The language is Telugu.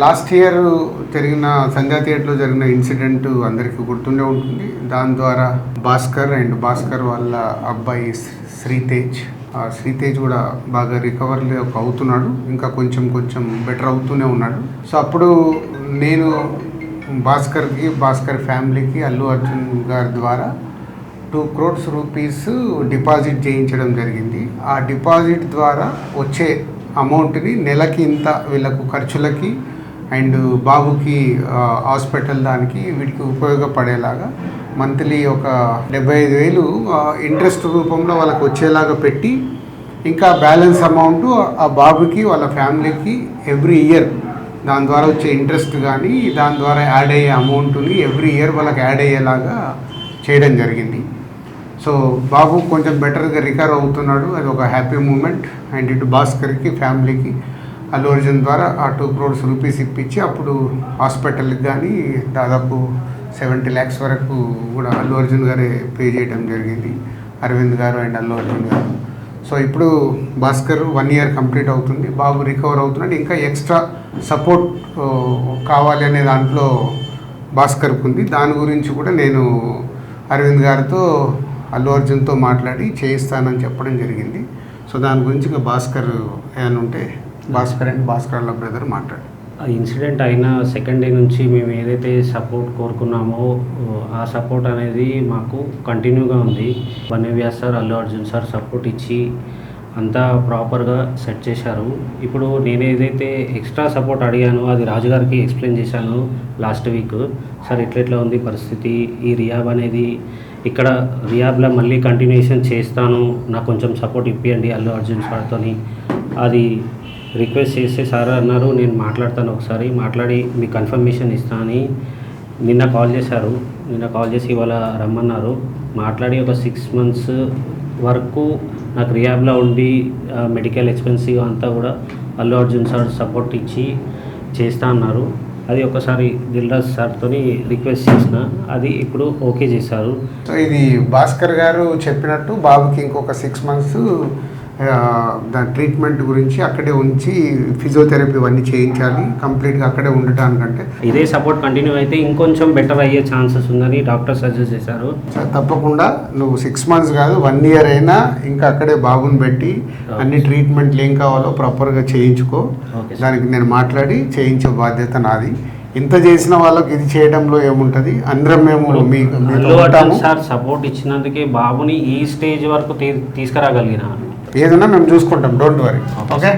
లాస్ట్ ఇయర్ జరిగిన సంధ్యా థియేటర్లో జరిగిన ఇన్సిడెంట్ అందరికీ గుర్తుండే ఉంటుంది. దాని ద్వారా భాస్కర్ వాళ్ళ అబ్బాయి శ్రీతేజ్ కూడా బాగా రికవరీ అవుతున్నాడు, ఇంకా కొంచెం బెటర్ అవుతూనే ఉన్నాడు. సో అప్పుడు నేను భాస్కర్ ఫ్యామిలీకి అల్లు అర్జున్ గారి ద్వారా 2 crores రూపీస్ డిపాజిట్ చేయించడం జరిగింది. ఆ డిపాజిట్ ద్వారా వచ్చే అమౌంట్ని నెలకి ఇంత వీళ్ళకు ఖర్చులకి అండ్ బాబుకి హాస్పిటల్ దానికి వీటికి ఉపయోగపడేలాగా మంత్లీ ఒక 75,000 ఇంట్రెస్ట్ రూపంలో వాళ్ళకి వచ్చేలాగా పెట్టి, ఇంకా బ్యాలెన్స్ అమౌంట్ ఆ బాబుకి వాళ్ళ ఫ్యామిలీకి ఎవ్రీ ఇయర్ దాని ద్వారా వచ్చే ఇంట్రెస్ట్ కానీ దాని ద్వారా యాడ్ అయ్యే అమౌంట్ని ఎవ్రీ ఇయర్ వాళ్ళకి యాడ్ అయ్యేలాగా చేయడం జరిగింది. సో బాబు కొంచెం బెటర్గా రికవర్ అవుతున్నాడు, అది ఒక హ్యాపీ మూమెంట్. అండ్ ఇటు భాస్కర్కి ఫ్యామిలీకి అల్లు అర్జున్ ద్వారా ఆ 2 crores రూపీస్ ఇప్పించి అప్పుడు హాస్పిటల్కి కానీ దాదాపు 70 lakhs వరకు కూడా అల్లు అర్జున్ గారే పే చేయడం జరిగింది, అరవింద్ గారు అండ్ అల్లు అర్జున్ గారు. సో ఇప్పుడు భాస్కర్ 1 year కంప్లీట్ అవుతుంది, బాబు రికవర్ అవుతున్నాడు. ఇంకా ఎక్స్ట్రా సపోర్ట్ కావాలి అనే దాంట్లో భాస్కర్కి ఉంది. దాని గురించి కూడా నేను అరవింద్ గారితో అల్లు అర్జున్తో మాట్లాడి చేయిస్తానని చెప్పడం జరిగింది. సో దాని గురించి ఇంకా భాస్కర్ ఏమైనా ఉంటే భాస్కర్ వాళ్ళ బ్రదర్ మాట్లాడు. ఆ ఇన్సిడెంట్ అయిన సెకండ్ డే నుంచి మేము ఏదైతే సపోర్ట్ కోరుకున్నామో ఆ సపోర్ట్ అనేది మాకు కంటిన్యూగా ఉంది. బన్నేవ్యాస్ sir, Allu Arjun sir support ఇచ్చి అంతా ప్రాపర్గా సెట్ చేశారు. ఇప్పుడు నేను ఏదైతే ఎక్స్ట్రా సపోర్ట్ అడిగానో అది రాజుగారికి ఎక్స్ప్లెయిన్ చేశాను లాస్ట్ వీక్. సార్ ఇట్లా ఉంది పరిస్థితి, ఈ రియాబ్ అనేది ఇక్కడ రియాబ్లో మళ్ళీ కంటిన్యూషన్ చేస్తాను, నాకు కొంచెం సపోర్ట్ ఇప్పియండి అల్లు అర్జున్ సార్తో అది రిక్వెస్ట్ చేస్తే సార్ అన్నారు నేను మాట్లాడతాను, ఒకసారి మాట్లాడి మీకు కన్ఫర్మేషన్ ఇస్తాను అని నిన్న కాల్ చేశారు. నిన్న కాల్ చేసి ఇవాళ రమ్మన్నారు. మాట్లాడి ఒక 6 months వరకు నాకు రియాబ్లో ఉండి మెడికల్ ఎక్స్పెన్సివ్ అంతా కూడా అల్లు అర్జున్ సార్ సపోర్ట్ ఇచ్చి చేస్తా అన్నారు. అది ఒకసారి దిల్రాజ్ సార్తో రిక్వెస్ట్ చేసిన, అది ఇప్పుడు ఓకే చేశారు. సో ఇది భాస్కర్ గారు చెప్పినట్టు బాబుకి ఇంకొక 6 months దాని ట్రీట్మెంట్ గురించి అక్కడే ఉంచి ఫిజియోథెరపీ ఇవన్నీ చేయించాలి, కంప్లీట్గా అక్కడే ఉండటానికంటే. ఇదే సపోర్ట్ కంటిన్యూ అయితే ఇంకొంచెం బెటర్ అయ్యే ఛాన్సెస్ ఉందని డాక్టర్ సజెస్ట్ చేశారు. తప్పకుండా నువ్వు 6 months కాదు 1 year అయినా ఇంకా అక్కడే బాబుని పెట్టి అన్ని ట్రీట్మెంట్లు ఏం కావాలో ప్రాపర్గా చేయించుకో. దానికి నేను మాట్లాడి చేయించే బాధ్యత నాది. ఇంత చేసిన వాళ్ళకి ఇది చేయడంలో ఏముంటుంది, అందరం మేము సార్ సపోర్ట్ ఇచ్చినందుకే బాబుని ఈ స్టేజ్ వరకు తీసుకురాగలిగిన ఏదైనా మేము చూసుకుంటాం, డోంట్ వరీ. ఓకే.